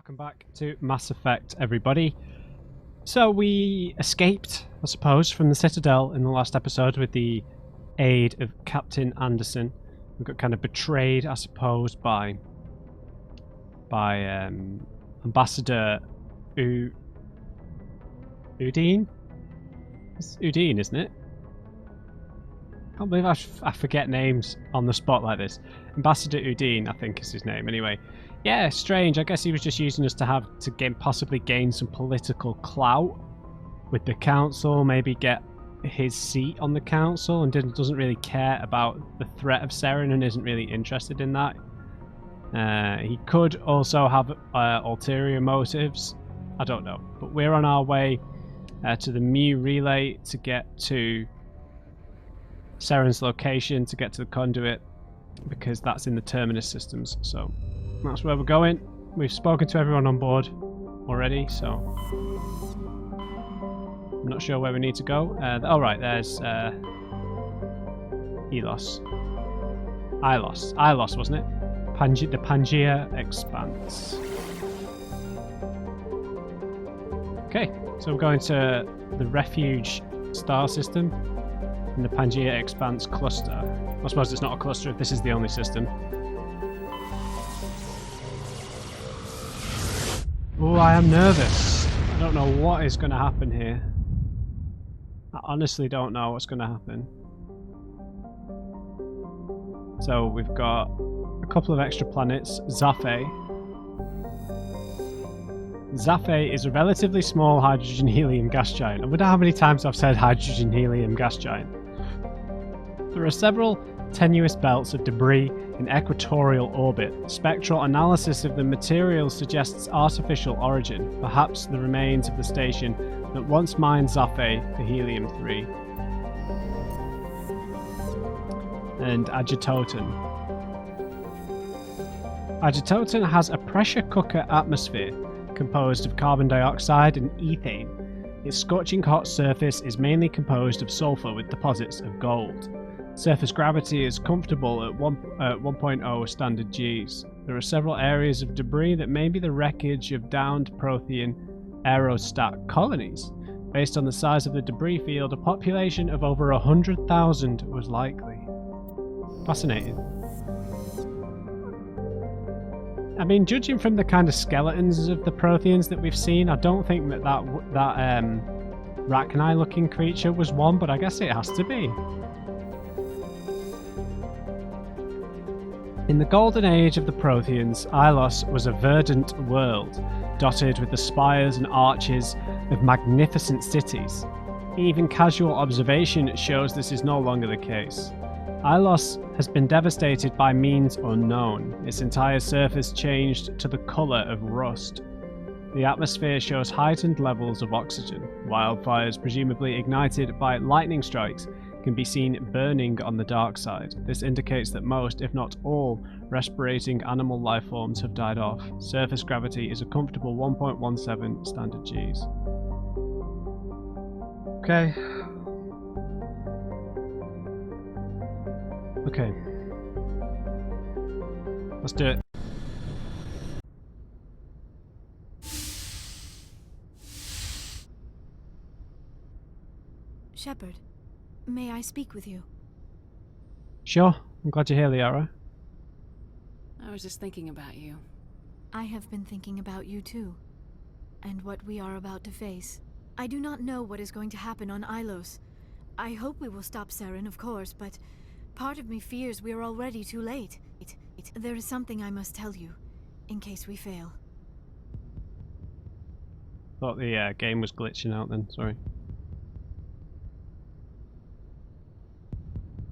Welcome back to Mass Effect, everybody. So we escaped, I suppose, from the Citadel in the last episode with the aid of Captain Anderson. We got kind of betrayed, I suppose, by Ambassador Udine? It's Udine, isn't it? I can't believe I forget names on the spot like this. Ambassador Udine, I think is his name. Anyway, yeah, strange. I guess he was just using us to possibly gain some political clout with the council, maybe get his seat on the council, and doesn't really care about the threat of Seren and isn't really interested in that. He could also have ulterior motives. I don't know. But we're on our way to the Mu relay to get to Seren's location, to get to the conduit, because that's in the terminus systems. So that's where we're going. We've spoken to everyone on board already, so I'm not sure where we need to go. Right, there's Ilos, wasn't it? The Pangea Expanse. Okay, so we're going to the Refuge star system in the Pangea Expanse cluster. I suppose it's not a cluster if this is the only system. Oh, I am nervous. I don't know what is going to happen here. I honestly don't know what's going to happen. So we've got a couple of extra planets. Zafei. Zafei is a relatively small hydrogen-helium gas giant. I wonder how many times I've said hydrogen-helium gas giant. There are several tenuous belts of debris in equatorial orbit. Spectral analysis of the material suggests artificial origin, perhaps the remains of the station that once mined Zafei for helium-3. And Agitoten. Agitoten has a pressure cooker atmosphere composed of carbon dioxide and ethane. Its scorching hot surface is mainly composed of sulfur with deposits of gold. Surface gravity is comfortable at 1.0 standard Gs. There are several areas of debris that may be the wreckage of downed Prothean aerostat colonies. Based on the size of the debris field, a population of over 100,000 was likely. Fascinating. I mean, judging from the kind of skeletons of the Protheans that we've seen, I don't think that Rachni-looking creature was one, but I guess it has to be. In the golden age of the Protheans, Ilos was a verdant world, dotted with the spires and arches of magnificent cities. Even casual observation shows this is no longer the case. Ilos has been devastated by means unknown, its entire surface changed to the colour of rust. The atmosphere shows heightened levels of oxygen. Wildfires, presumably ignited by lightning strikes, can be seen burning on the dark side. This indicates that most, if not all, respirating animal life forms have died off. Surface gravity is a comfortable 1.17 standard Gs. Okay. Okay. Let's do it. Shepard, may I speak with you? Sure. I'm glad you're here, Liara. I was just thinking about you. I have been thinking about you too, and what we are about to face. I do not know what is going to happen on Ilos. I hope we will stop Seren, of course, but part of me fears we are already too late. There is something I must tell you, in case we fail. Thought the game was glitching out then, sorry.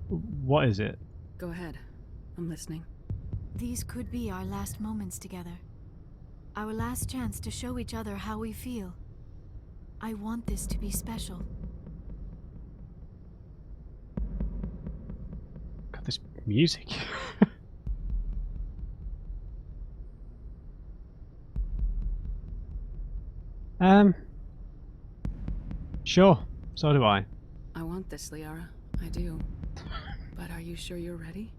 What is it? Go ahead. I'm listening. These could be our last moments together. Our last chance to show each other how we feel. I want this to be special. Got this music. Sure. So do I. I want this, Liara. I do. But are you sure you're ready?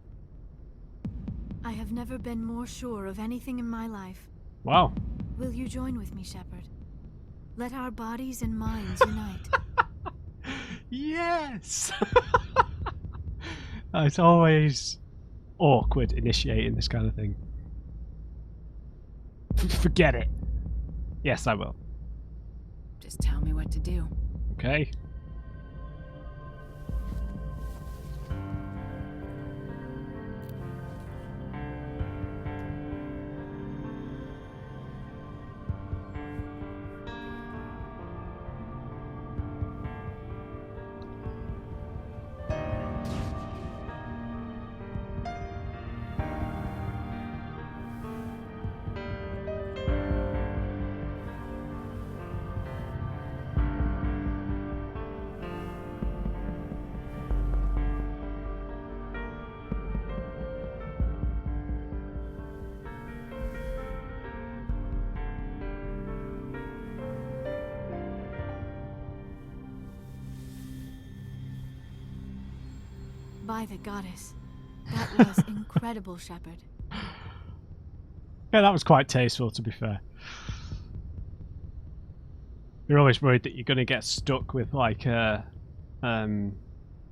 I have never been more sure of anything in my life. Wow. Will you join with me, Shepard? Let our bodies and minds unite. Yes! It's always awkward initiating this kind of thing. Forget it. Yes, I will. Just tell me what to do. Okay. By the goddess. That was incredible, Shepard. Yeah, that was quite tasteful, to be fair. You're always worried that you're going to get stuck with like a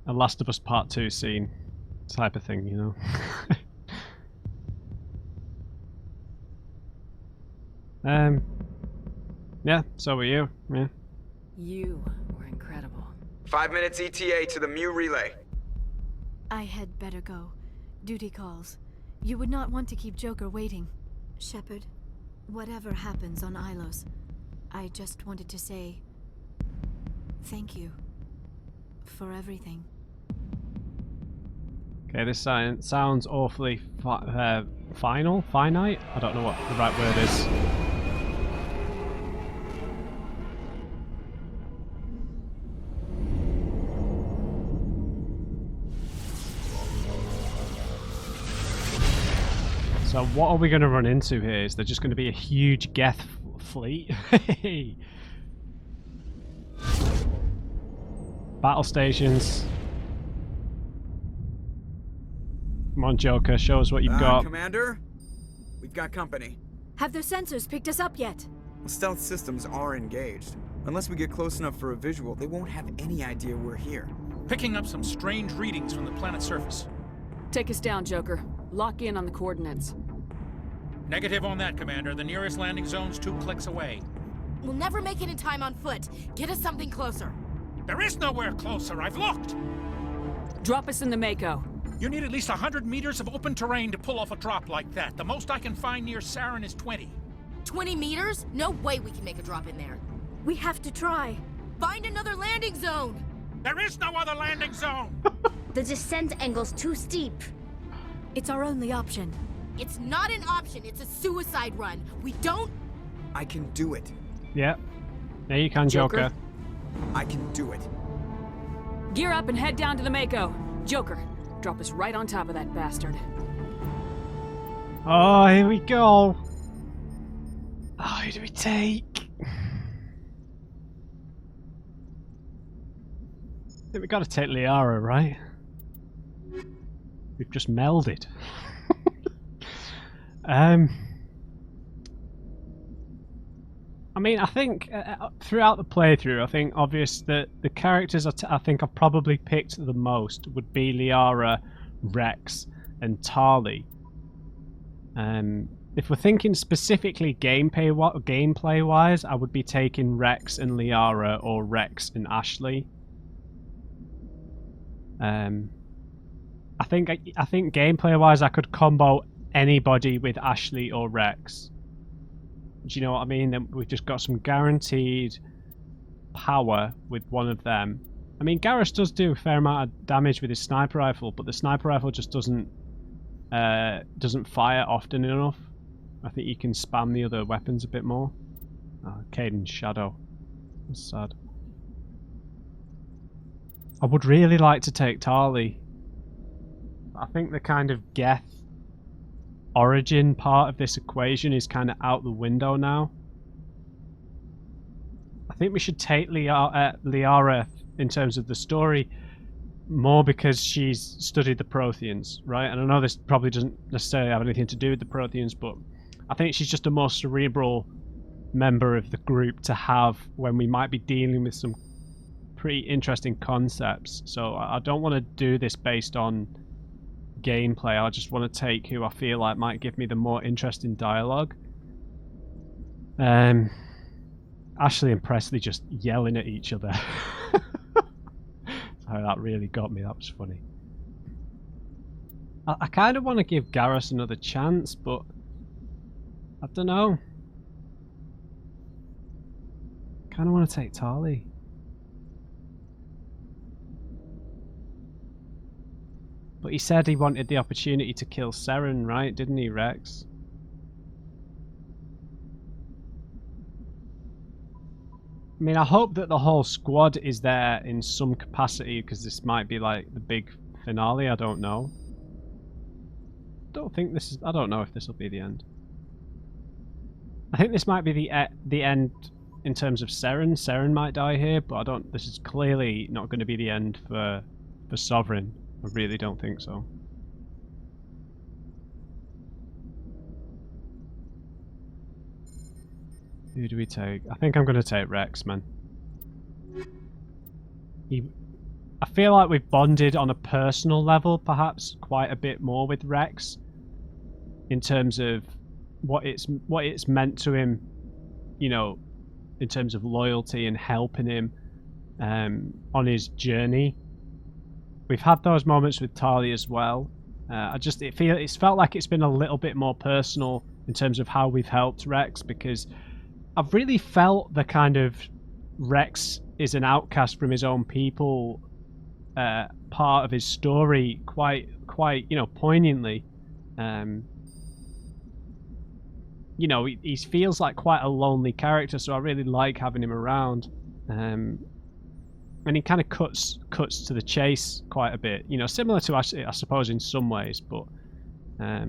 Last of Us Part 2 scene type of thing, you know? Yeah, so were you. Yeah. You were incredible. 5 minutes ETA to the Mu relay. I had better go. Duty calls. You would not want to keep Joker waiting. Shepard, whatever happens on Ilos, I just wanted to say thank you for everything. Okay, this sounds awfully finite? I don't know what the right word is. So what are we going to run into here? Is there just going to be a huge Geth fleet? Battle stations. Come on, Joker, show us what you've got. Commander, we've got company. Have their sensors picked us up yet? Stealth systems are engaged. Unless we get close enough for a visual, they won't have any idea we're here. Picking up some strange readings from the planet's surface. Take us down, Joker. Lock in on the coordinates. Negative on that, Commander. The nearest landing zone's 2 clicks away. We'll never make it in time on foot. Get us something closer. There is nowhere closer. I've looked. Drop us in the Mako. You need at least 100 meters of open terrain to pull off a drop like that. The most I can find near Saren is 20. 20 meters? No way we can make a drop in there. We have to try. Find another landing zone! There is no other landing zone! The descent angle's too steep. It's our only option. It's not an option, it's a suicide run. We don't... I can do it. Yeah. There you can, Joker. I can do it. Gear up and head down to the Mako. Joker, drop us right on top of that bastard. Oh, here we go. Oh, who do we take? I think we got to take Liara, right? We've just melded. I mean, I think throughout the playthrough, I think obvious that the characters I think I've probably picked the most would be Liara, Rex, and Tali. If we're thinking specifically gameplay-wise, I would be taking Rex and Liara or Rex and Ashley. I think gameplay-wise, I could combo anybody with Ashley or Rex. Do you know what I mean? Then we've just got some guaranteed power with one of them. I mean, Garrus does do a fair amount of damage with his sniper rifle, but the sniper rifle just doesn't fire often enough. I think you can spam the other weapons a bit more. Oh, Caden's shadow. That's sad. I would really like to take Tali. I think the kind of Geth origin part of this equation is kind of out the window now. I think we should take Liara in terms of the story more because she's studied the Protheans, right? And I know this probably doesn't necessarily have anything to do with the Protheans, but I think she's just a more cerebral member of the group to have when we might be dealing with some pretty interesting concepts. So I don't want to do this based on gameplay. I just want to take who I feel like might give me the more interesting dialogue. Ashley and Presley just yelling at each other. So that really got me. That was funny. I kind of want to give Garrus another chance, but I don't know. Kind of want to take Tali. But he said he wanted the opportunity to kill Seren, right? Didn't he, Rex? I mean, I hope that the whole squad is there in some capacity, because this might be like the big finale. I don't know. I don't know if this will be the end. I think this might be the end in terms of Seren. Seren might die here, but I don't. This is clearly not going to be the end for Sovereign. I really don't think so. Who do we take? I think I'm going to take Rex, man. I feel like we've bonded on a personal level, perhaps quite a bit more with Rex, in terms of what it's meant to him, you know, in terms of loyalty and helping him on his journey. We've had those moments with Tali as well. It's felt like it's been a little bit more personal in terms of how we've helped Rex, because I've really felt the kind of Rex is an outcast from his own people part of his story quite you know, poignantly. You know, he feels like quite a lonely character, so I really like having him around. And he kind of cuts to the chase quite a bit, you know, similar to Ashley, I suppose, in some ways. But I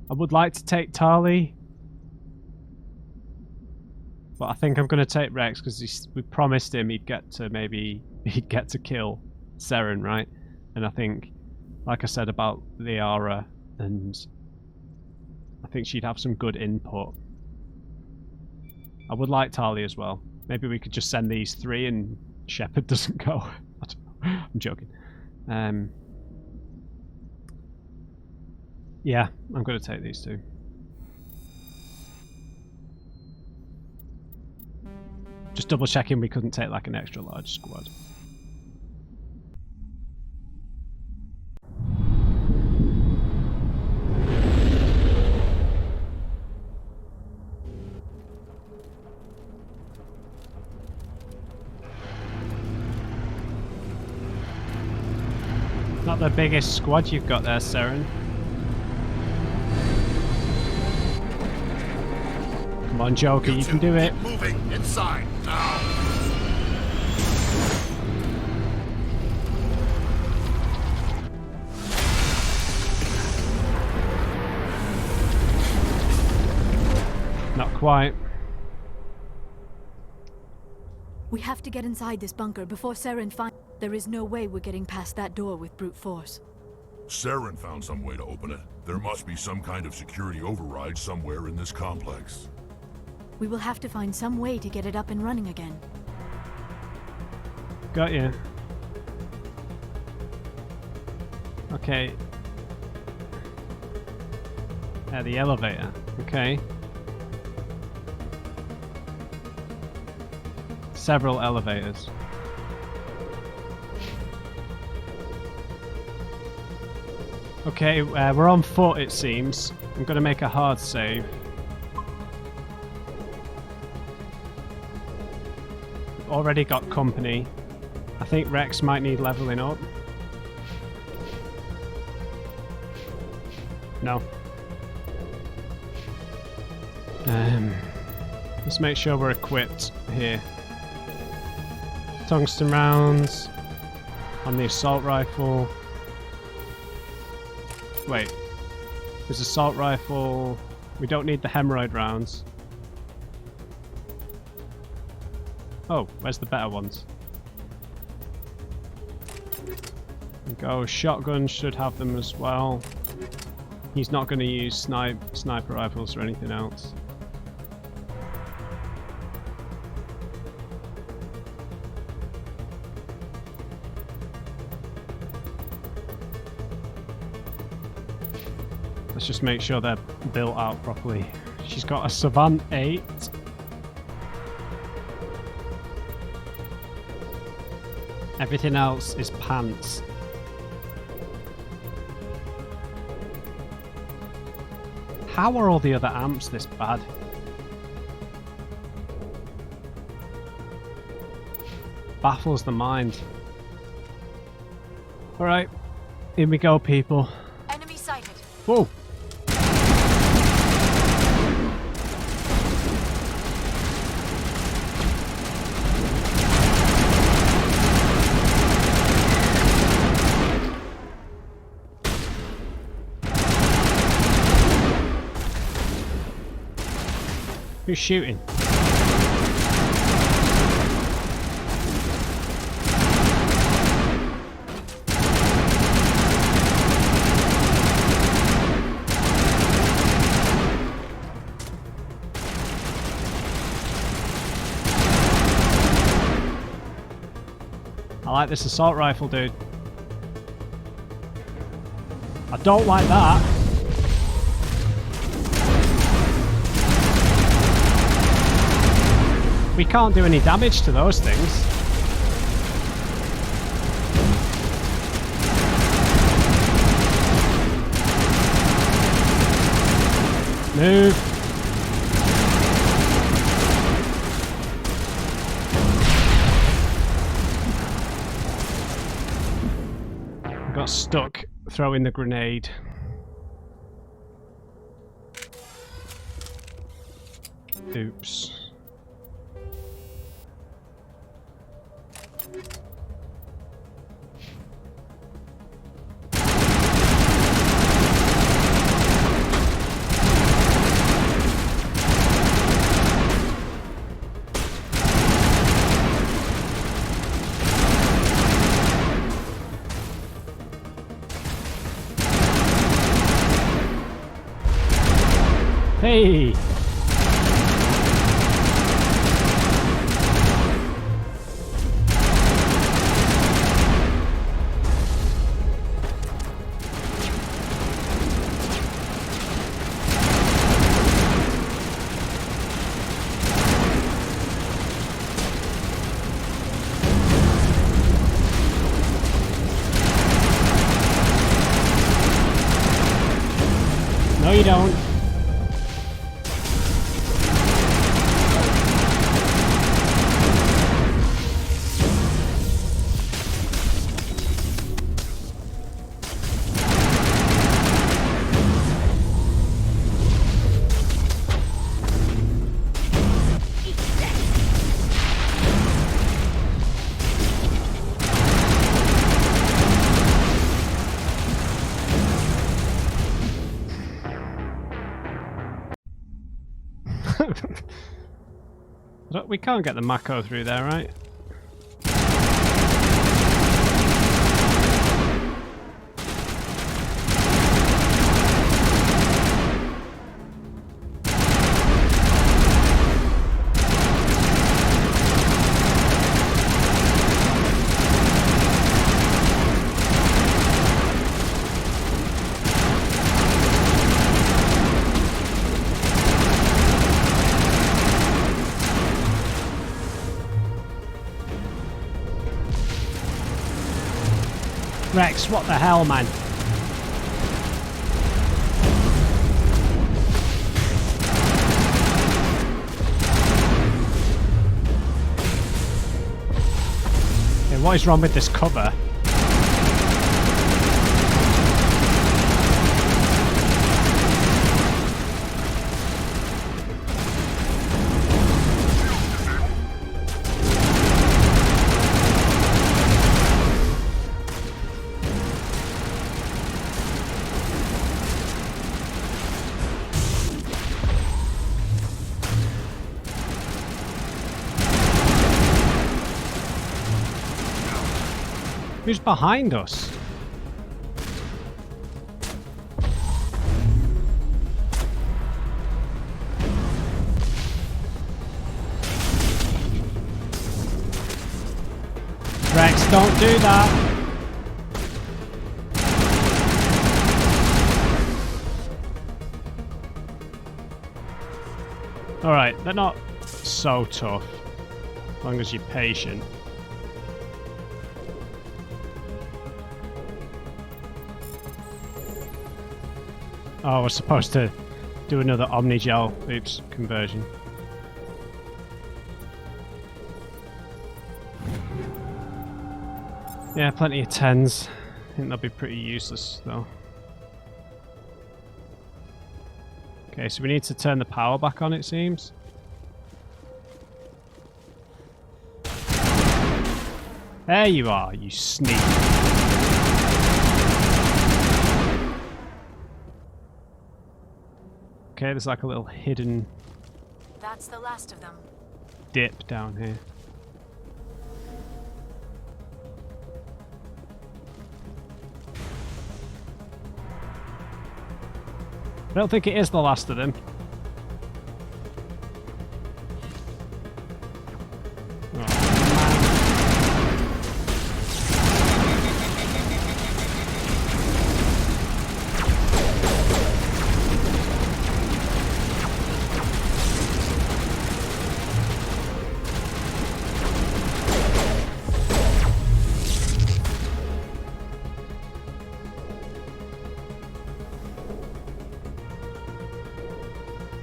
would like to take Tali, but I think I'm going to take Rex because we promised him he'd get to kill Seren, right? And I think, like I said about Liara, and I think she'd have some good input. I would like Tali as well. Maybe we could just send these three and Shepard doesn't go. I don't know. I'm joking. Yeah, I'm going to take these two. Just double checking we couldn't take like an extra large squad. Not the biggest squad you've got there, Seren. Come on, Joker, you can do it. Keep moving inside now. Not quite. We have to get inside this bunker before Seren finds. There is no way we're getting past that door with brute force. Seren found some way to open it. There must be some kind of security override somewhere in this complex. We will have to find some way to get it up and running again. Got you. Okay. The elevator. Okay. Several elevators. Okay, we're on foot, it seems. I'm going to make a hard save. We've already got company. I think Rex might need leveling up. No. Let's make sure we're equipped here. Tungsten rounds on the assault rifle. Wait, there's assault rifle. We don't need the hemorrhoid rounds. Oh, where's the better ones? There we go. Shotgun should have them as well. He's not going to use sniper rifles or anything else. Let's just make sure they're built out properly. She's got a Savant 8. Everything else is pants. How are all the other amps this bad? Baffles the mind. Alright, here we go, people. Enemy sighted. Whoa! Who's shooting? I like this assault rifle, dude. I don't like that. We can't do any damage to those things. Move. I got stuck throwing the grenade. Oops. Hey! No, you don't. We can't get the Mako through there, right? Rex, what the hell, man? Okay, what is wrong with this cover? Who's behind us? Rex, don't do that. Alright, they're not so tough. As long as you're patient. Oh, we're supposed to do another Omnigel, oops, conversion. Yeah, plenty of 10s. I think they'll be pretty useless though. Okay, so we need to turn the power back on, it seems. There you are, you sneak. Okay, there's like a little hidden That's the last of them. dip down here. I don't think it is the last of them.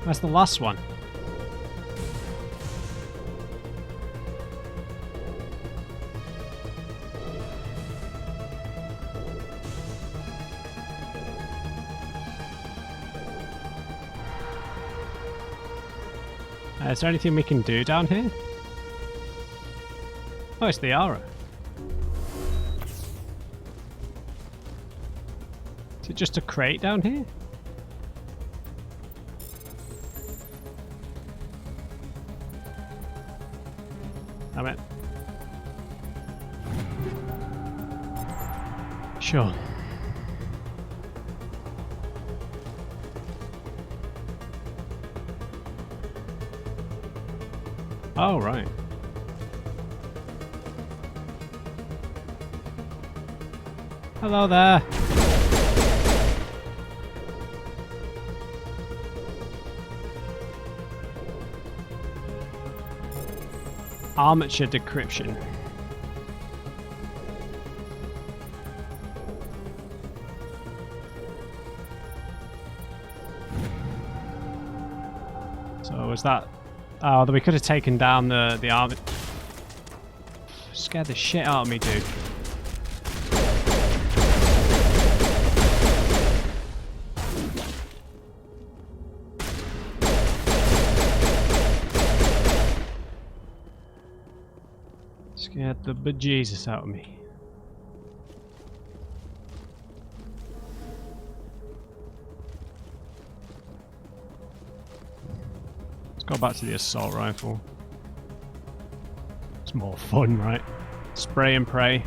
That's the last one. Is there anything we can do down here? Oh, it's the aura. Is it just a crate down here? Damn it. Sure. Oh, right. Hello there. Armature decryption. So was that? Oh, we could have taken down the army. Scared the shit out of me, dude. Scared the bejesus out of me. Let's go back to the assault rifle. It's more fun, right? Spray and pray.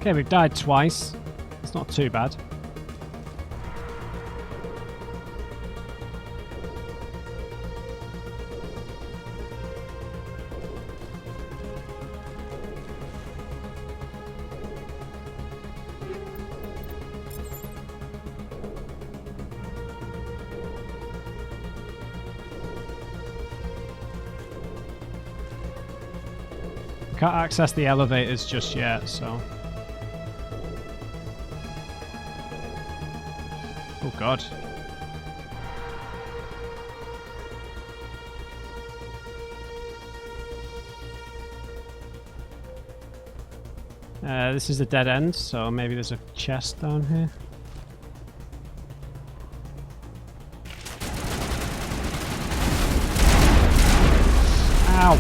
Okay, we've died twice. It's not too bad. Can't access the elevators just yet, so... Oh god. This is a dead end, so maybe there's a chest down here. Ow!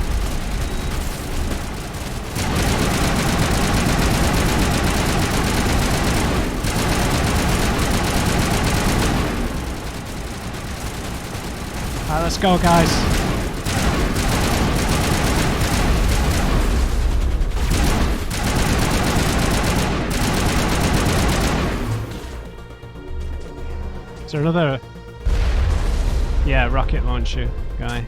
Alright, let's go, guys. Is there another... Yeah, rocket launcher guy.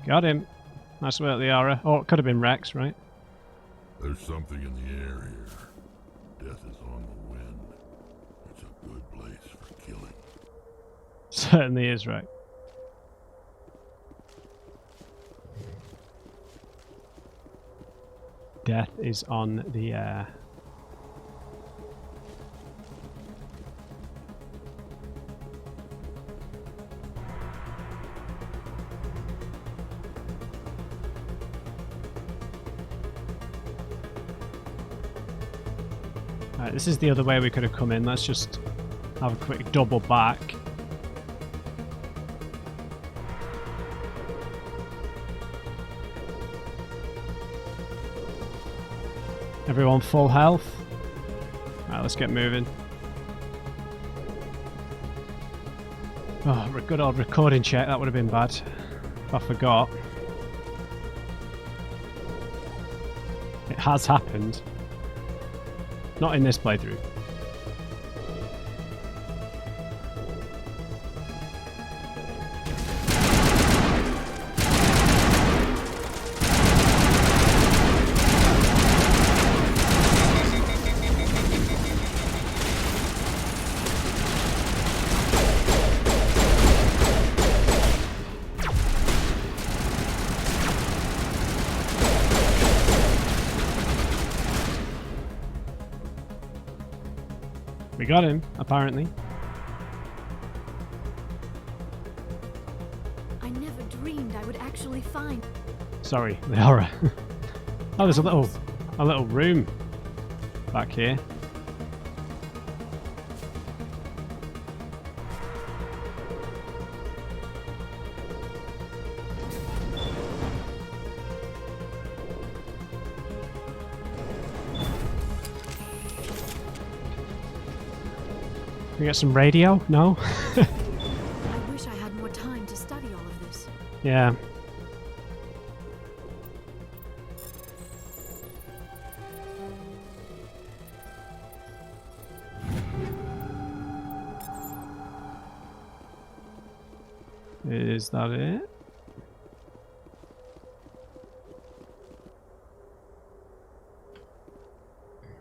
Got him. Nice work, Liara. Oh, it could have been Rex, right? There's something in the air here. Death is on the wind. It's a good place for killing. Certainly is, right? Death is on the air. Right, this is the other way we could have come in. Let's just have a quick double back. Everyone full health? Right, let's get moving. Oh, good old recording check. That would have been bad if I forgot. It has happened. Not in this playthrough. We got him, apparently. I never dreamed I would actually find. Sorry, the horror. Oh, there's a little room back here. We get some radio? No? I wish I had more time to study all of this. Yeah. Is that it?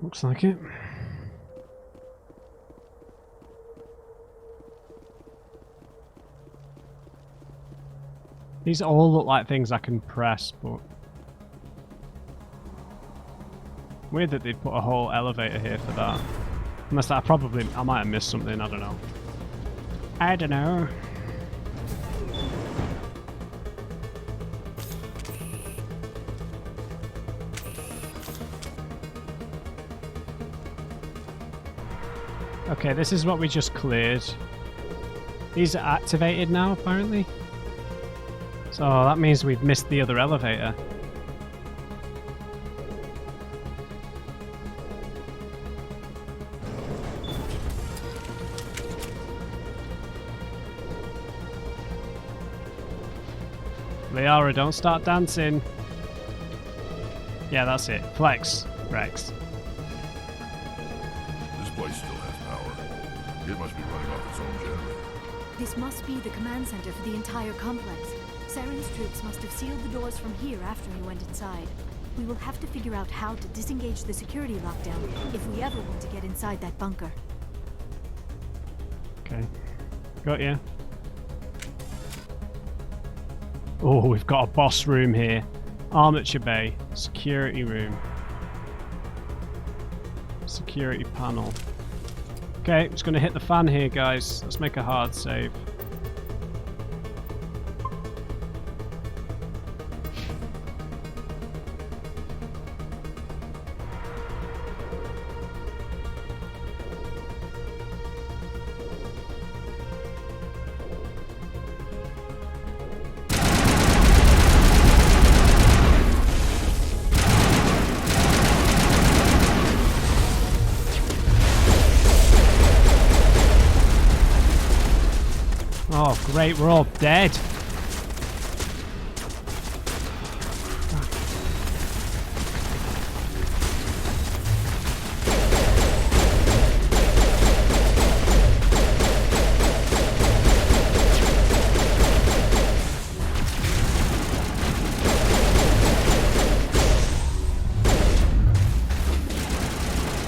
Looks like it. These all look like things I can press, but... Weird that they'd put a whole elevator here for that. Unless I might have missed something, I don't know. I don't know. Okay, this is what we just cleared. These are activated now, apparently. So that means we've missed the other elevator. Liara, don't start dancing. Yeah, that's it. Flex, Rex. This place still has power. It must be running off its own generator. This must be the command center for the entire complex. Saren's troops must have sealed the doors from here after he went inside. We will have to figure out how to disengage the security lockdown if we ever want to get inside that bunker. Okay. Got you. Oh, we've got a boss room here. Armature bay. Security room. Security panel. Okay, it's going to hit the fan here, guys. Let's make a hard save. Oh, great, we're all dead.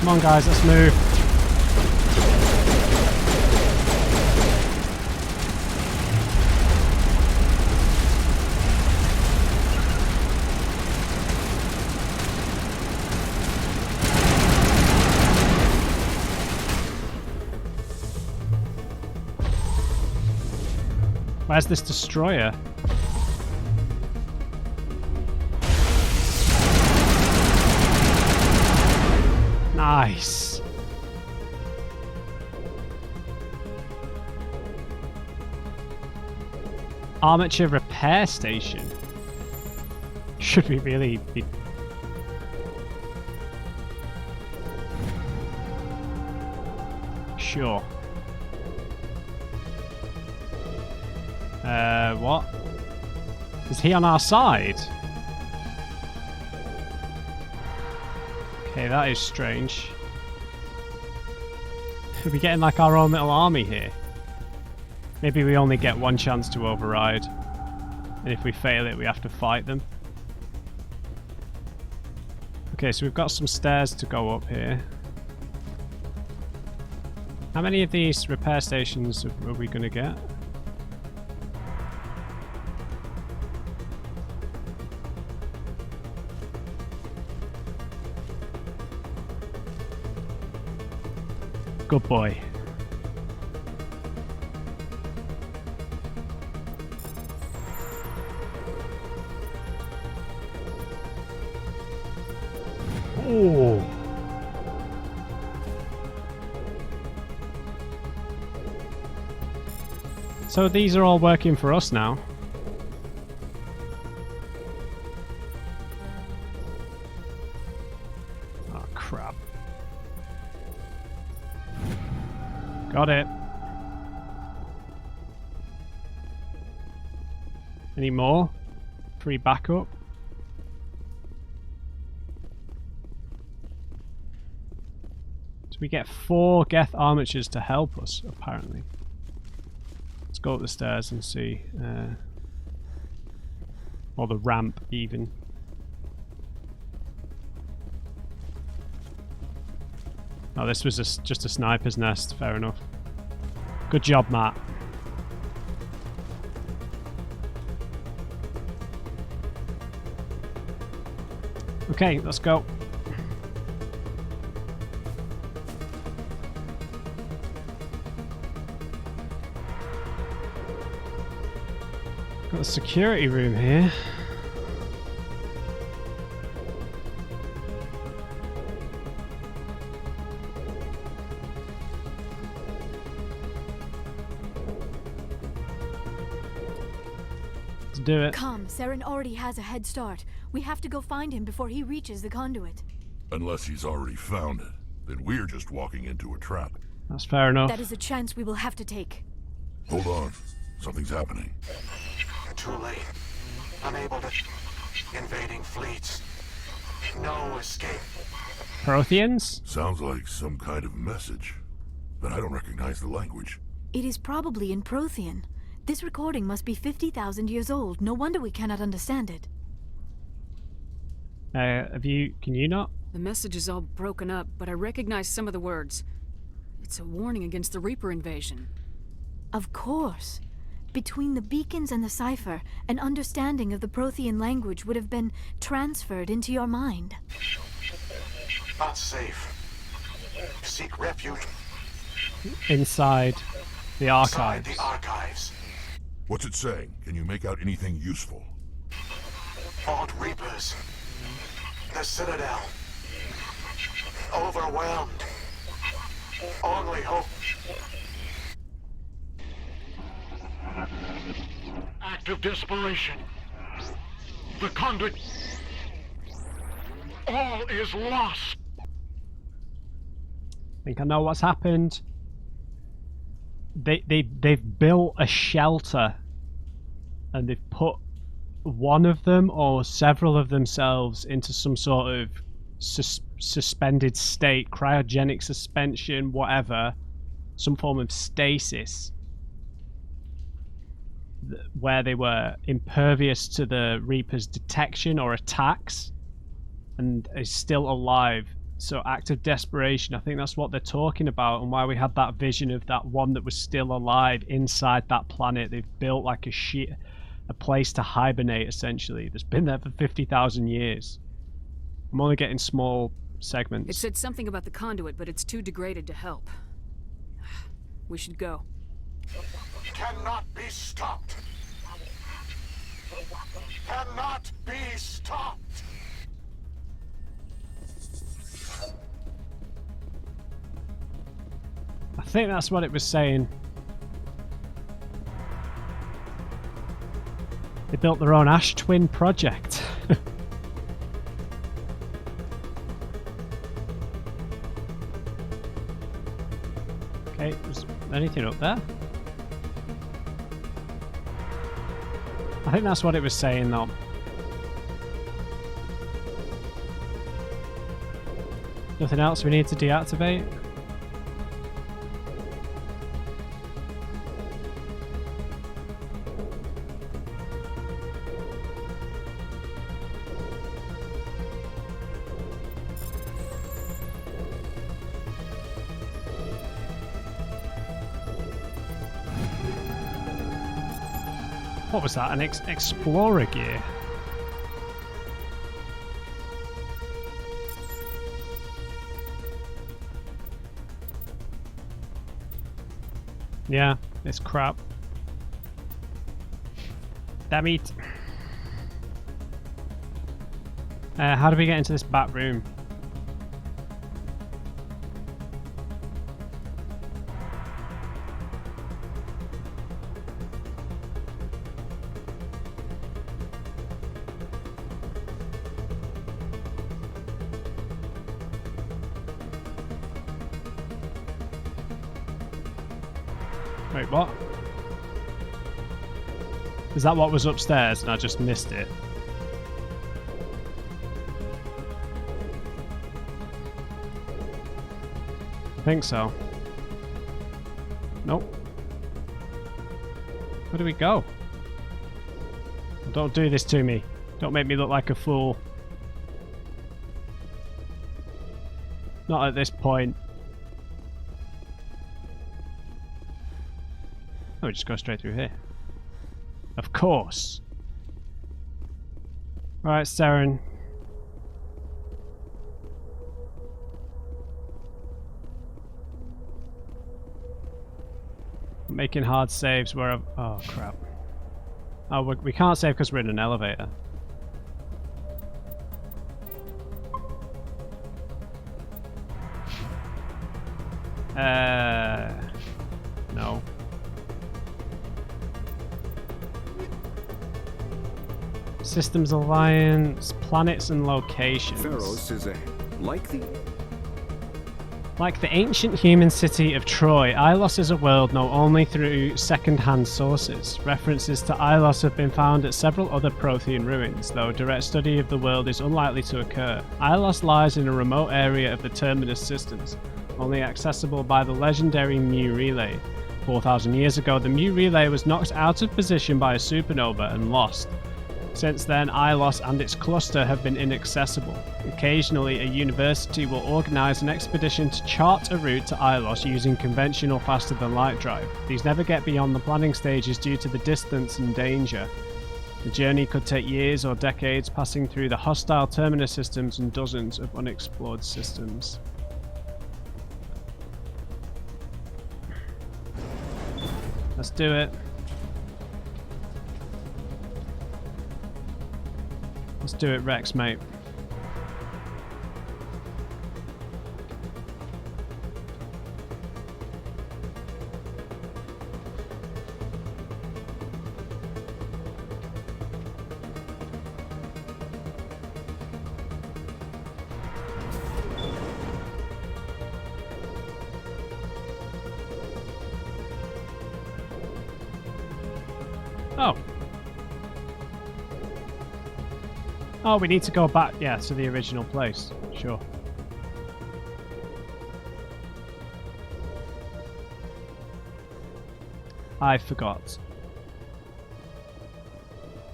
Come on, guys, let's move. Where's this destroyer? Nice. Armature repair station. Should we really be... Sure. What? Is he on our side? Okay, that is strange. Are we getting like our own little army here? Maybe we only get one chance to override. And if we fail it, we have to fight them. Okay, so we've got some stairs to go up here. How many of these repair stations are we going to get? Good boy. Oh. So these are all working for us now. Oh crap. Got it. Any more? Free backup? So we get 4 Geth armatures to help us, apparently. Let's go up the stairs and see. Or the ramp, even. Oh, this was just a sniper's nest. Fair enough. Good job, Matt. Okay, let's go. Got a security room here. Do it. Come, Saren already has a head start. We have to go find him before he reaches the conduit. Unless he's already found it, then we're just walking into a trap. That's fair enough. That is a chance we will have to take. Hold on. Something's happening. Too late. Unable to... Invading fleets. No escape. Protheans? Sounds like some kind of message, but I don't recognize the language. It is probably in Prothean. This recording must be 50,000 years old. No wonder we cannot understand it. Can you not? The message is all broken up, but I recognize some of the words. It's a warning against the Reaper invasion. Of course. Between the beacons and the cipher, an understanding of the Prothean language would have been transferred into your mind. Not safe. Seek refuge Inside the archives. inside the archives. What's it saying? Can you make out anything useful? Fought Reapers. The Citadel. Overwhelmed. Only hope. Act of desperation. The conduit. All is lost. I think I know what's happened. They've built a shelter and they've put one of them or several of themselves into some sort of suspended state, cryogenic suspension, whatever, some form of stasis, where they were impervious to the Reaper's detection or attacks, and is still alive So act of desperation, I think that's what they're talking about, and why we had that vision of that one that was still alive inside that planet. They've built like a place to hibernate, essentially, that's been there for 50,000 years. I'm only getting small segments. It said something about the conduit, but it's too degraded to help. We should go. Cannot be stopped. Cannot be stopped. I think that's what it was saying. They built their own Ash Twin project. Okay, is anything up there? I think that's what it was saying though. Nothing else we need to deactivate? What was that? An explorer gear? Yeah, it's crap. Damn it. How do we get into this back room? Wait, what? Is that what was upstairs and I just missed it? I think so. Nope. Where do we go? Don't do this to me. Don't make me look like a fool. Not at this point. Oh, we just go straight through here. Of course. Right, Saren. Making hard saves where I've... Oh, crap. Oh, we can't save because we're in an elevator. No. Systems Alliance, planets and locations. Pharos is like the ancient human city of Troy, Ilos is a world known only through second-hand sources. References to Ilos have been found at several other Prothean ruins, though direct study of the world is unlikely to occur. Ilos lies in a remote area of the Terminus systems, only accessible by the legendary Mu Relay. 4,000 years ago, the Mu Relay was knocked out of position by a supernova and lost. Since then, Ilos and its cluster have been inaccessible. Occasionally, a university will organise an expedition to chart a route to Ilos using conventional faster-than-light drive. These never get beyond the planning stages due to the distance and danger. The journey could take years or decades, passing through the hostile Terminus systems and dozens of unexplored systems. Let's do it. Let's do it, Rex, mate. Oh. Oh, we need to go back, yeah, to the original place. Sure. I forgot.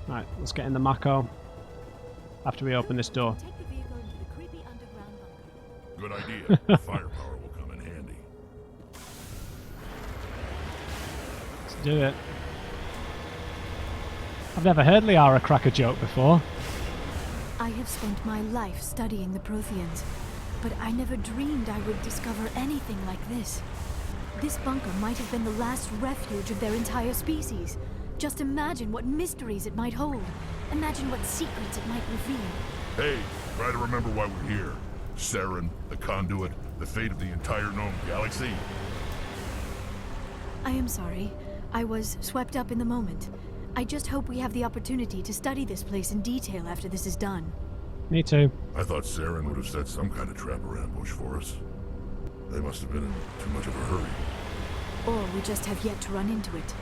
Right, let's get in the Mako after we open this door. Good idea. Firepower will come in handy. Let's do it. I've never heard Liara crack a joke before. I have spent my life studying the Protheans, but I never dreamed I would discover anything like this. This bunker might have been the last refuge of their entire species. Just imagine what mysteries it might hold. Imagine what secrets it might reveal. Hey, try to remember why we're here. Saren, the Conduit, the fate of the entire known galaxy. I am sorry. I was swept up in the moment. I just hope we have the opportunity to study this place in detail after this is done. Me too. I thought Saren would have set some kind of trap or ambush for us. They must have been in too much of a hurry. Or we just have yet to run into it.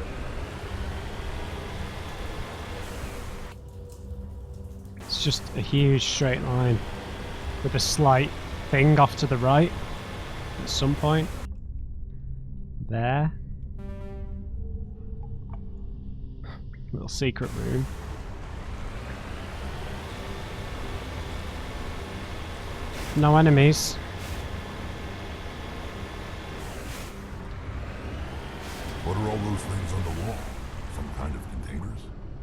It's just a huge straight line with a slight thing off to the right at some point. There. Little secret room. No enemies. What are all those things on the wall? Some kind of containers?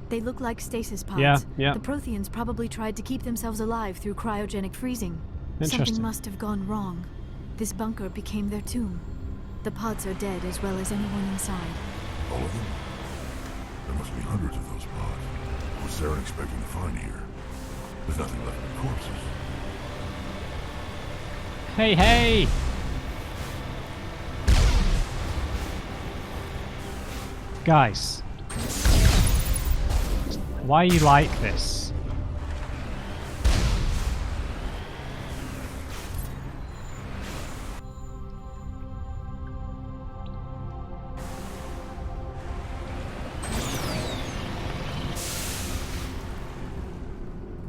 They look like stasis pods. Yeah. The Protheans probably tried to keep themselves alive through cryogenic freezing. Interesting. Something must have gone wrong. This bunker became their tomb. The pods are dead as well as anyone inside. All of them? There must be hundreds of those pods. What's Saren expecting to find here? There's nothing left but corpses. Hey, hey! Guys. Why are you like this?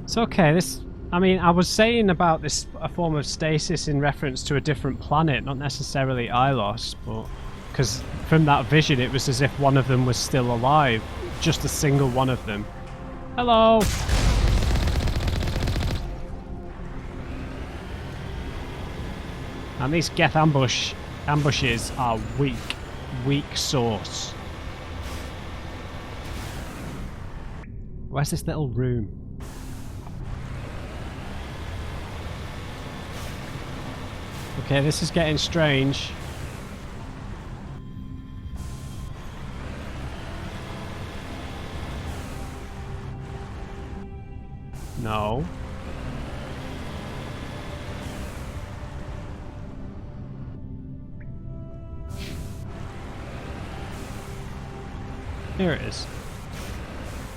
It's okay, this... I mean, I was saying about this, a form of stasis in reference to a different planet, not necessarily Ilos, but... Because from that vision it was as if one of them was still alive. Just a single one of them. Hello! And these Geth ambushes are weak sauce. Where's this little room? Okay, this is getting strange. No. Here it is.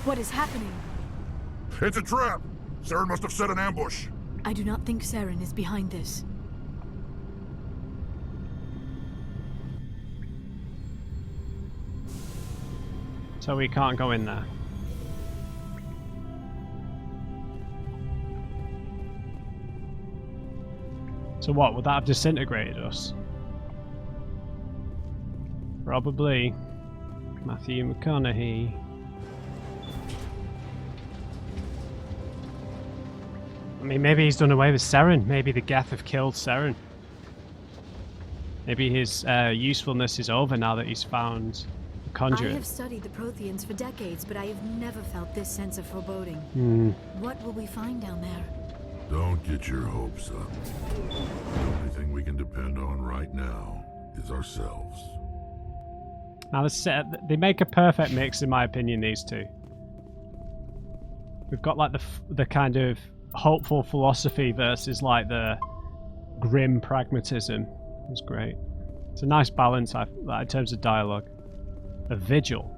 What is happening? It's a trap! Saren must have set an ambush. I do not think Saren is behind this. So we can't go in there. So what, would that have disintegrated us? Probably. Matthew McConaughey. I mean, maybe he's done away with Saren. Maybe the Geth have killed Saren. Maybe his usefulness is over now that he's found the conduit. I have studied the Protheans for decades, but I have never felt this sense of foreboding. What will we find down there? Don't get your hopes up. The only thing we can depend on right now is ourselves. Now, they make a perfect mix, in my opinion, these two. We've got like the kind of hopeful philosophy versus like the grim pragmatism. It's great. It's a nice balance in terms of dialogue. A Vigil.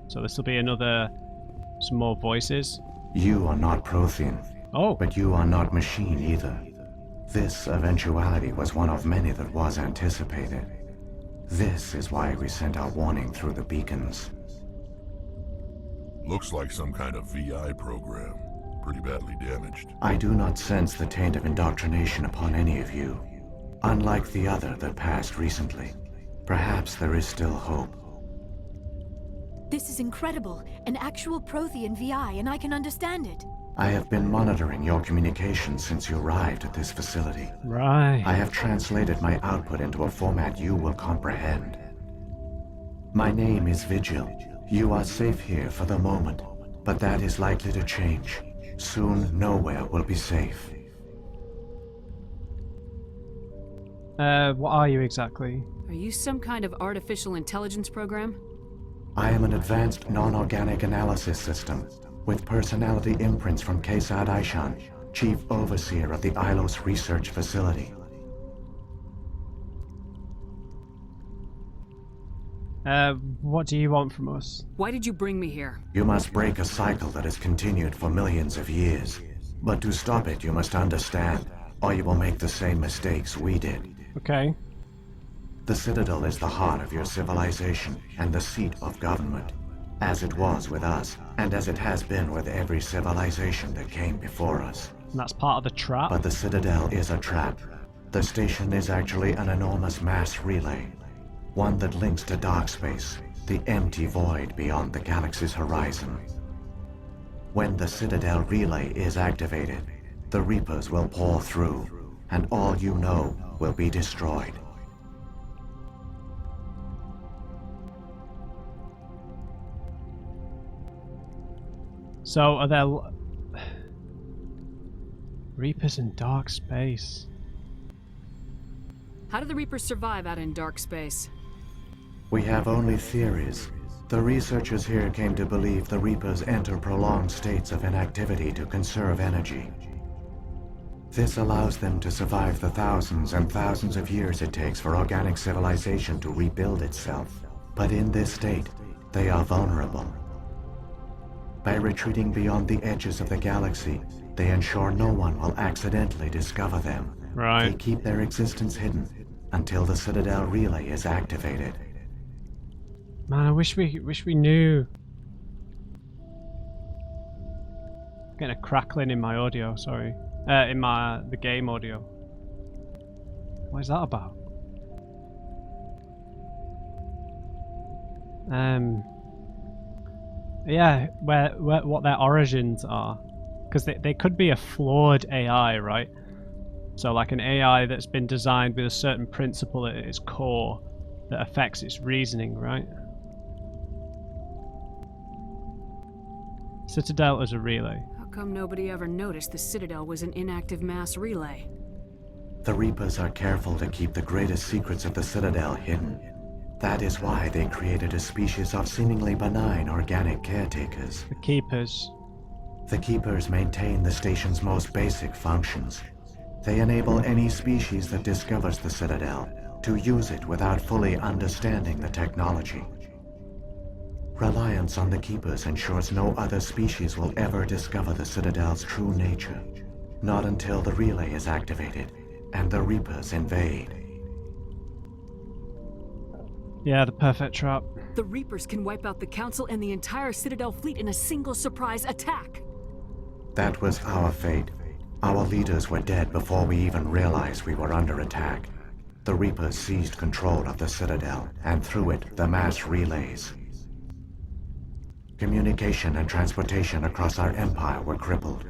So this will be some more voices. You are not Prothean. Oh. But you are not machine either. This eventuality was one of many that was anticipated. This is why we sent our warning through the beacons. Looks like some kind of VI program. Pretty badly damaged. I do not sense the taint of indoctrination upon any of you. Unlike the other that passed recently. Perhaps there is still hope. This is incredible. An actual Prothean VI, and I can understand it. I have been monitoring your communications since you arrived at this facility. Right. I have translated my output into a format you will comprehend. My name is Vigil. You are safe here for the moment, but that is likely to change. Soon, nowhere will be safe. What are you exactly? Are you some kind of artificial intelligence program? I am an advanced non-organic analysis system, with personality imprints from Kesad Aishan, Chief Overseer of the Ilos Research Facility. What do you want from us? Why did you bring me here? You must break a cycle that has continued for millions of years. But to stop it, you must understand, or you will make the same mistakes we did. Okay. The Citadel is the heart of your civilization and the seat of government, as it was with us, and as it has been with every civilization that came before us. And that's part of the trap? But the Citadel is a trap. The station is actually an enormous mass relay, one that links to dark space, the empty void beyond the galaxy's horizon. When the Citadel relay is activated, the Reapers will pour through, and all you know will be destroyed. So, are there Reapers in dark space? How do the Reapers survive out in dark space? We have only theories. The researchers here came to believe the Reapers enter prolonged states of inactivity to conserve energy. This allows them to survive the thousands and thousands of years it takes for organic civilization to rebuild itself. But in this state, they are vulnerable. By retreating beyond the edges of the galaxy, they ensure no one will accidentally discover them. Right. They keep their existence hidden until the Citadel relay is activated. Man, I wish we knew. Getting a crackling in my audio, sorry. In the game audio. What is that about? Yeah, what their origins are, because they could be a flawed AI, right? So like an AI that's been designed with a certain principle at its core that affects its reasoning, right? Citadel as a relay. How come nobody ever noticed the Citadel was an inactive mass relay? The Reapers are careful to keep the greatest secrets of the Citadel hidden. That is why they created a species of seemingly benign organic caretakers. The Keepers. The Keepers maintain the station's most basic functions. They enable any species that discovers the Citadel to use it without fully understanding the technology. Reliance on the Keepers ensures no other species will ever discover the Citadel's true nature. Not until the relay is activated and the Reapers invade. Yeah, the perfect trap. The Reapers can wipe out the Council and the entire Citadel fleet in a single surprise attack. That was our fate. Our leaders were dead before we even realized we were under attack. The Reapers seized control of the Citadel, and through it, the mass relays. Communication and transportation across our empire were crippled.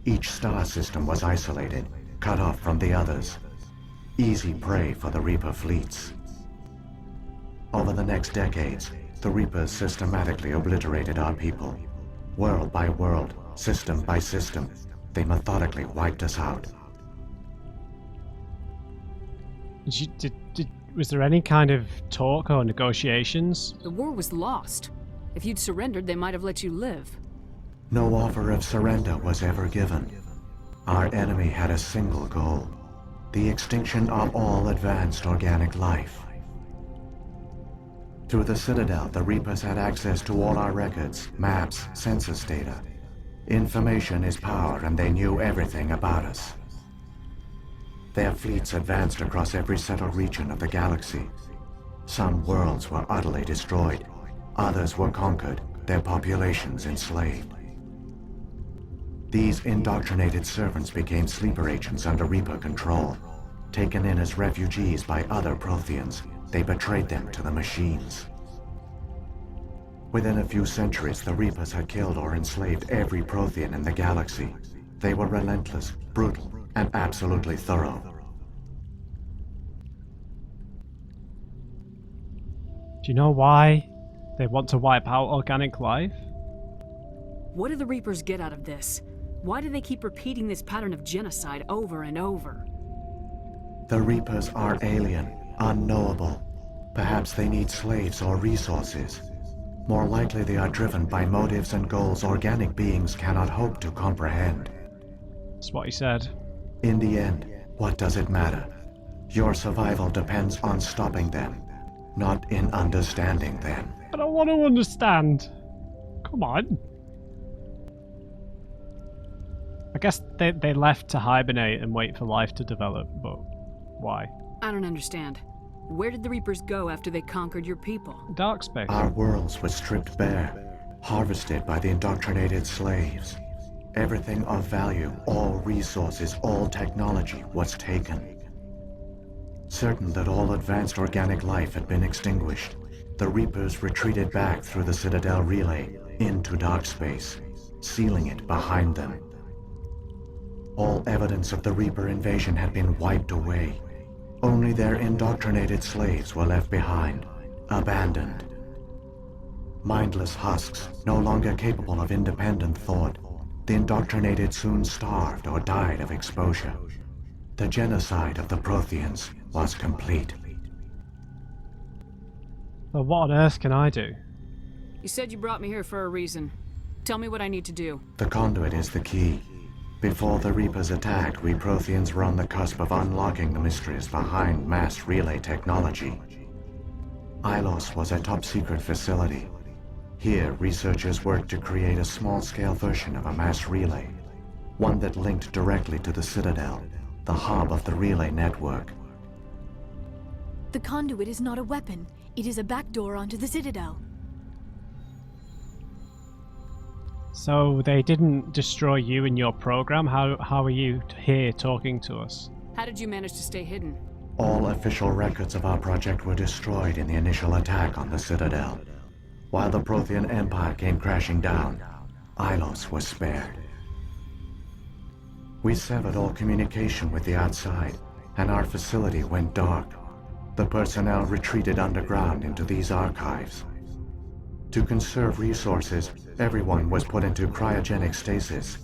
Each star system was isolated, cut off from the others. Easy prey for the Reaper fleets. Over the next decades, the Reapers systematically obliterated our people. World by world, system by system, they methodically wiped us out. Was there any kind of talk or negotiations? The war was lost. If you'd surrendered, they might have let you live. No offer of surrender was ever given. Our enemy had a single goal: the extinction of all advanced organic life. Through the Citadel, the Reapers had access to all our records, maps, census data. Information is power, and they knew everything about us. Their fleets advanced across every settled region of the galaxy. Some worlds were utterly destroyed. Others were conquered, their populations enslaved. These indoctrinated servants became sleeper agents under Reaper control. Taken in as refugees by other Protheans, they betrayed them to the machines. Within a few centuries, the Reapers had killed or enslaved every Prothean in the galaxy. They were relentless, brutal, and absolutely thorough. Do you know why they want to wipe out organic life? What do the Reapers get out of this? Why do they keep repeating this pattern of genocide over and over? The Reapers are alien, unknowable. Perhaps they need slaves or resources. More likely they are driven by motives and goals organic beings cannot hope to comprehend. That's what he said. In the end, what does it matter? Your survival depends on stopping them, not in understanding them. I don't want to understand. Come on. I guess they left to hibernate and wait for life to develop, but why? I don't understand. Where did the Reapers go after they conquered your people? Dark space. Our worlds were stripped bare, harvested by the indoctrinated slaves. Everything of value, all resources, all technology was taken. Certain that all advanced organic life had been extinguished, the Reapers retreated back through the Citadel relay into dark space, sealing it behind them. All evidence of the Reaper invasion had been wiped away. Only their indoctrinated slaves were left behind, abandoned. Mindless husks, no longer capable of independent thought, the indoctrinated soon starved or died of exposure. The genocide of the Protheans was complete. Well, what on earth can I do? You said you brought me here for a reason. Tell me what I need to do. The conduit is the key. Before the Reapers attacked, we Protheans were on the cusp of unlocking the mysteries behind mass relay technology. Ilos was a top-secret facility. Here, researchers worked to create a small-scale version of a mass relay, one that linked directly to the Citadel, the hub of the relay network. The conduit is not a weapon. It is a backdoor onto the Citadel. So they didn't destroy you and your program? How are you here talking to us? How did you manage to stay hidden? All official records of our project were destroyed in the initial attack on the Citadel. While the Prothean Empire came crashing down, Ilos was spared. We severed all communication with the outside, and our facility went dark. The personnel retreated underground into these archives. To conserve resources, everyone was put into cryogenic stasis.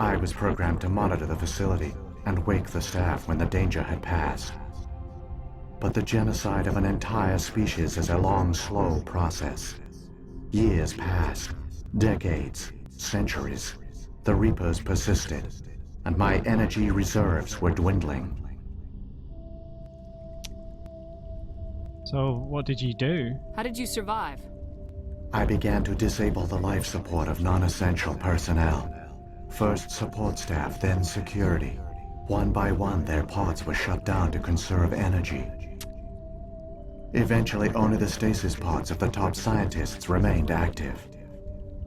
I was programmed to monitor the facility and wake the staff when the danger had passed. But the genocide of an entire species is a long, slow process. Years passed, decades, centuries. The Reapers persisted, and my energy reserves were dwindling. So what did you do? How did you survive? I began to disable the life support of non-essential personnel. First support staff, then security. One by one, their pods were shut down to conserve energy. Eventually, only the stasis pods of the top scientists remained active.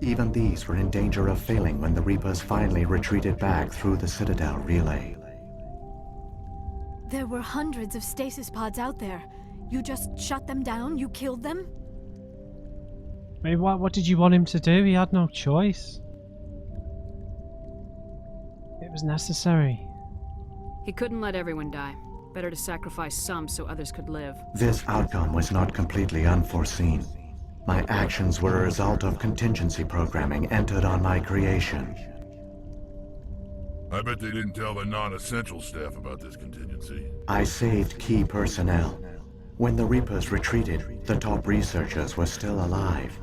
Even these were in danger of failing when the Reapers finally retreated back through the Citadel relay. There were hundreds of stasis pods out there. You just shut them down? You killed them? I mean, what did you want him to do? He had no choice. It was necessary. He couldn't let everyone die. Better to sacrifice some so others could live. This outcome was not completely unforeseen. My actions were a result of contingency programming entered on my creation. I bet they didn't tell the non-essential staff about this contingency. I saved key personnel. When the Reapers retreated, the top researchers were still alive.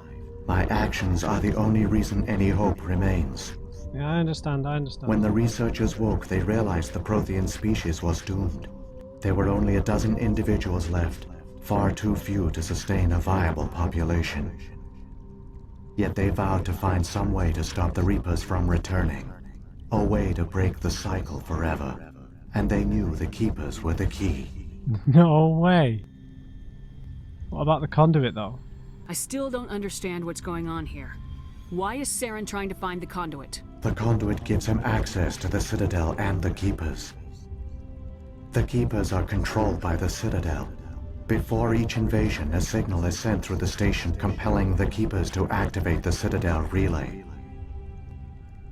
My actions are the only reason any hope remains. Yeah, I understand. When the researchers woke, they realized the Prothean species was doomed. There were only a dozen individuals left, far too few to sustain a viable population. Yet they vowed to find some way to stop the Reapers from returning, a way to break the cycle forever. And they knew the Keepers were the key. No way. What about the conduit, though? I still don't understand what's going on here. Why is Saren trying to find the conduit? The conduit gives him access to the Citadel and the Keepers. The Keepers are controlled by the Citadel. Before each invasion, a signal is sent through the station compelling the Keepers to activate the Citadel relay.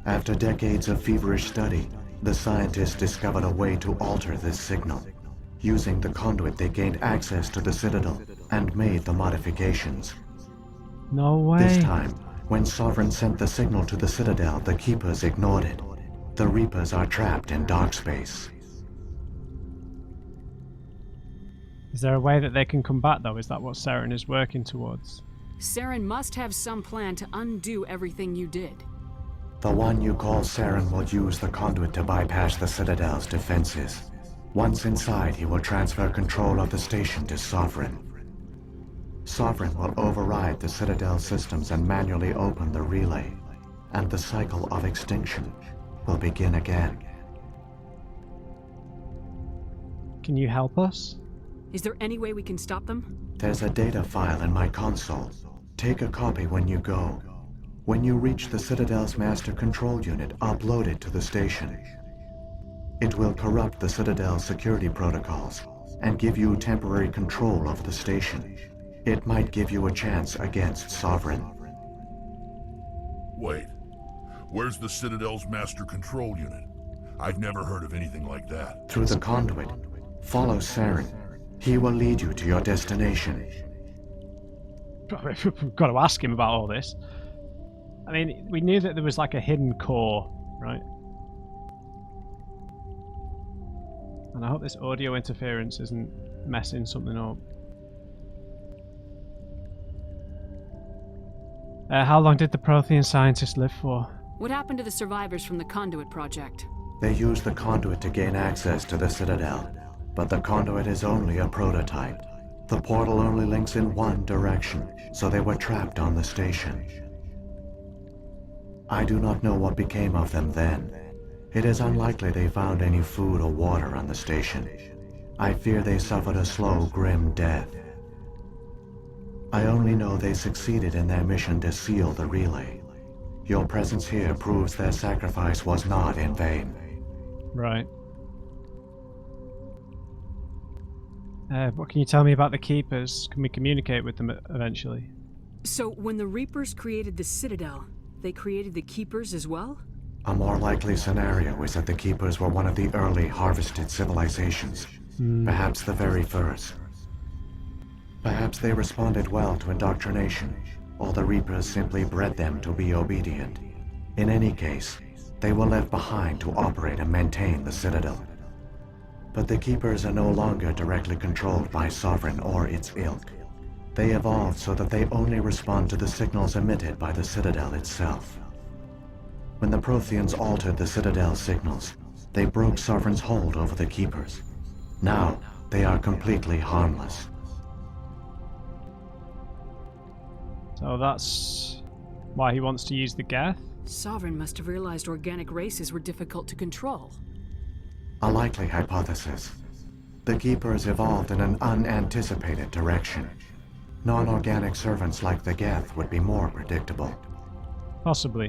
After decades of feverish study, the scientists discovered a way to alter this signal. Using the conduit, they gained access to the Citadel and made the modifications. No way. This time, when Sovereign sent the signal to the Citadel, the Keepers ignored it. The Reapers are trapped in dark space. Is there a way that they can come back, though? Is that what Saren is working towards? Saren must have some plan to undo everything you did. The one you call Saren will use the conduit to bypass the Citadel's defenses. Once inside, he will transfer control of the station to Sovereign. Sovereign will override the Citadel systems and manually open the relay, and the cycle of extinction will begin again. Can you help us? Is there any way we can stop them? There's a data file in my console. Take a copy when you go. When you reach the Citadel's master control unit, upload it to the station. It will corrupt the Citadel's security protocols and give you temporary control of the station. It might give you a chance against Sovereign. Wait, where's the Citadel's master control unit? I've never heard of anything like that. Through the conduit, follow Saren. He will lead you to your destination. We've got to ask him about all this. I mean, we knew that there was like a hidden core, right? And I hope this audio interference isn't messing something up. How long did the Prothean scientists live for? What happened to the survivors from the Conduit project? They used the conduit to gain access to the Citadel, but the conduit is only a prototype. The portal only links in one direction, so they were trapped on the station. I do not know what became of them then. It is unlikely they found any food or water on the station. I fear they suffered a slow, grim death. I only know they succeeded in their mission to seal the relay. Your presence here proves their sacrifice was not in vain. Right. What can you tell me about the Keepers? Can we communicate with them eventually? So, when the Reapers created the Citadel, they created the Keepers as well? A more likely scenario is that the Keepers were one of the early harvested civilizations. Perhaps the very first. Perhaps they responded well to indoctrination, or the Reapers simply bred them to be obedient. In any case, they were left behind to operate and maintain the Citadel. But the Keepers are no longer directly controlled by Sovereign or its ilk. They evolved so that they only respond to the signals emitted by the Citadel itself. When the Protheans altered the Citadel's signals, they broke Sovereign's hold over the Keepers. Now, they are completely harmless. So that's why he wants to use the Geth? Sovereign must have realized organic races were difficult to control. A likely hypothesis. The Keepers evolved in an unanticipated direction. Non-organic servants like the Geth would be more predictable. Possibly.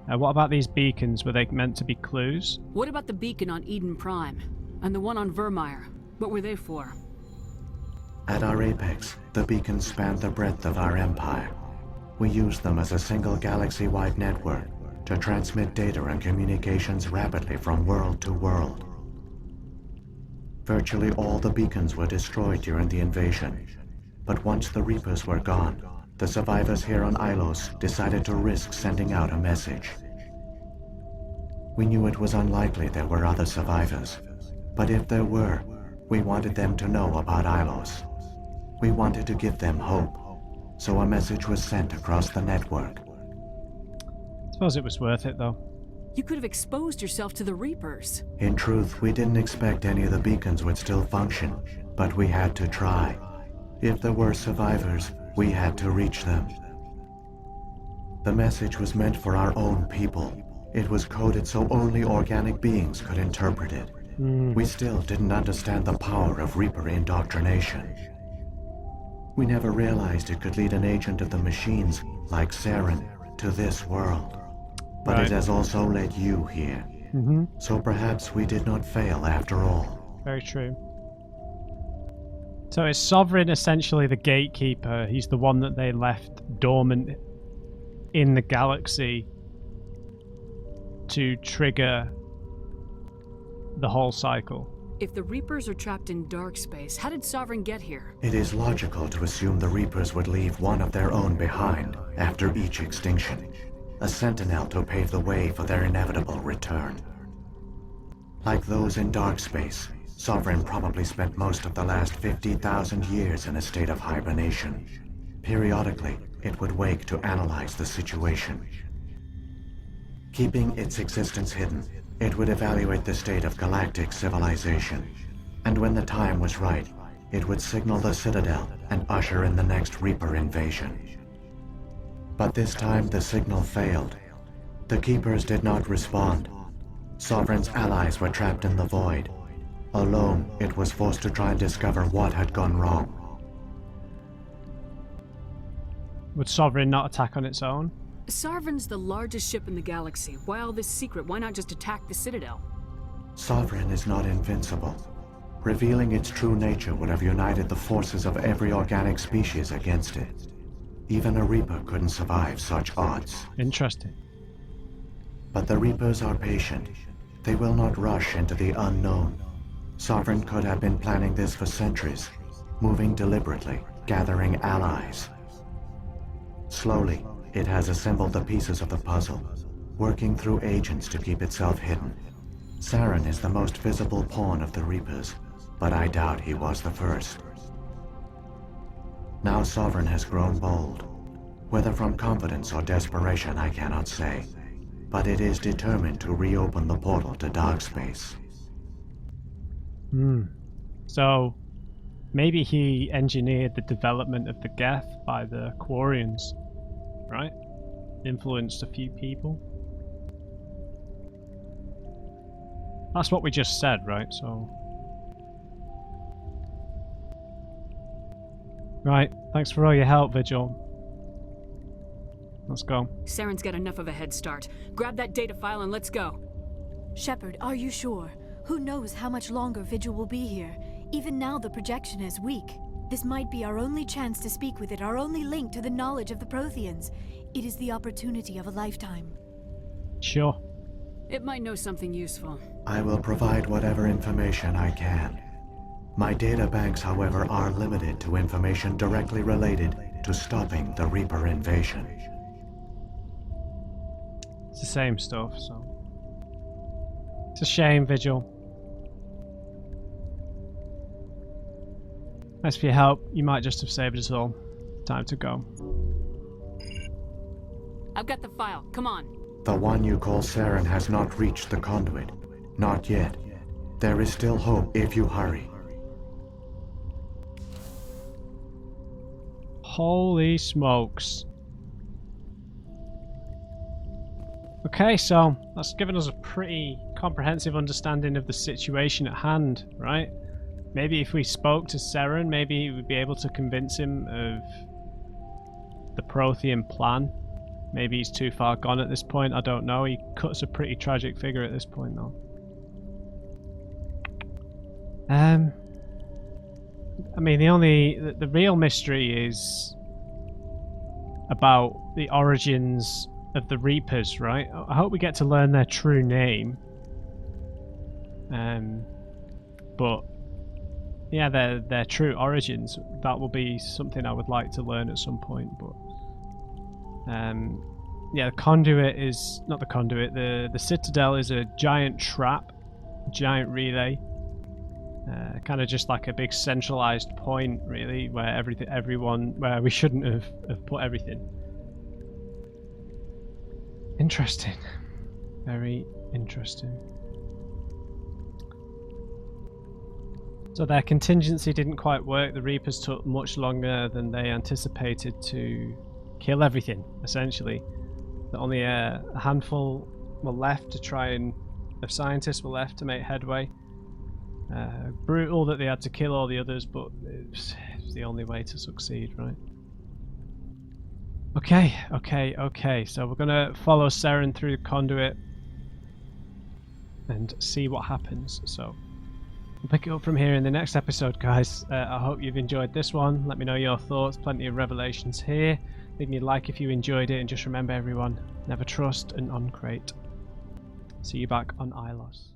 What about these beacons? Were they meant to be clues? What about the beacon on Eden Prime? And the one on Vermeer? What were they for? At our apex, the beacons spanned the breadth of our empire. We used them as a single galaxy-wide network to transmit data and communications rapidly from world to world. Virtually all the beacons were destroyed during the invasion, but once the Reapers were gone, the survivors here on Ilos decided to risk sending out a message. We knew it was unlikely there were other survivors, but if there were, we wanted them to know about Ilos. We wanted to give them hope, so a message was sent across the network. I suppose it was worth it, though. You could have exposed yourself to the Reapers. In truth, we didn't expect any of the beacons would still function, but we had to try. If there were survivors, we had to reach them. The message was meant for our own people. It was coded so only organic beings could interpret it. We still didn't understand the power of Reaper indoctrination. We never realized it could lead an agent of the machines, like Saren, to this world. But it has also led you here. So perhaps we did not fail after all. Very true. So is Sovereign essentially the gatekeeper? He's the one that they left dormant in the galaxy to trigger the whole cycle. If the Reapers are trapped in dark space, how did Sovereign get here? It is logical to assume the Reapers would leave one of their own behind after each extinction, a sentinel to pave the way for their inevitable return. Like those in dark space, Sovereign probably spent most of the last 50,000 years in a state of hibernation. Periodically, it would wake to analyze the situation. Keeping its existence hidden, it would evaluate the state of galactic civilization. And when the time was right, it would signal the Citadel and usher in the next Reaper invasion. But this time the signal failed. The Keepers did not respond. Sovereign's allies were trapped in the void. Alone, it was forced to try and discover what had gone wrong. Would Sovereign not attack on its own? Sovereign's the largest ship in the galaxy. Why all this secret? Why not just attack the Citadel? Sovereign is not invincible. Revealing its true nature would have united the forces of every organic species against it. Even a Reaper couldn't survive such odds. Interesting. But the Reapers are patient. They will not rush into the unknown. Sovereign could have been planning this for centuries, moving deliberately, gathering allies. Slowly, it has assembled the pieces of the puzzle, working through agents to keep itself hidden. Saren is the most visible pawn of the Reapers, but I doubt he was the first. Now Sovereign has grown bold. Whether from confidence or desperation, I cannot say. But it is determined to reopen the portal to dark space. So, maybe he engineered the development of the Geth by the Quarians, right? Influenced a few people. That's what we just said, right? So... Right, thanks for all your help, Vigil. Let's go. Saren's got enough of a head start. Grab that data file and let's go. Shepard, are you sure? Who knows how much longer Vigil will be here? Even now the projection is weak. This might be our only chance to speak with it, our only link to the knowledge of the Protheans. It is the opportunity of a lifetime. Sure. It might know something useful. I will provide whatever information I can. My data banks, however, are limited to information directly related to stopping the Reaper invasion. It's the same stuff, so... It's a shame, Vigil. Thanks for your help. You might just have saved us all. Time to go. I've got the file. Come on. The one you call Saren has not reached the conduit. Not yet. There is still hope if you hurry. Holy smokes. Okay, so that's given us a pretty comprehensive understanding of the situation at hand, right? Maybe if we spoke to Saren, maybe we'd be able to convince him of the Prothean plan. Maybe he's too far gone at this point, I don't know. He cuts a pretty tragic figure at this point, though. I mean, the real mystery is about the origins of the Reapers, right? I hope we get to learn their true name. But yeah, their true origins, that will be something I would like to learn at some point. But yeah, the conduit is not the conduit. The Citadel is a giant trap, giant relay. Kind of just like a big centralized point, really, where where we shouldn't have put everything. Interesting. Very interesting. So their contingency didn't quite work. The Reapers took much longer than they anticipated to kill everything, essentially. Only a handful were left to try and... of scientists were left to make headway. Brutal that they had to kill all the others, but it was the only way to succeed, right? Okay. So we're gonna follow Saren through the conduit and see what happens. So We'll pick it up from here in the next episode, guys. I hope you've enjoyed this one. Let me know your thoughts. Plenty of revelations here. Leave me a like if you enjoyed it, and just remember, everyone, never trust an uncrate. See you back on Ilos.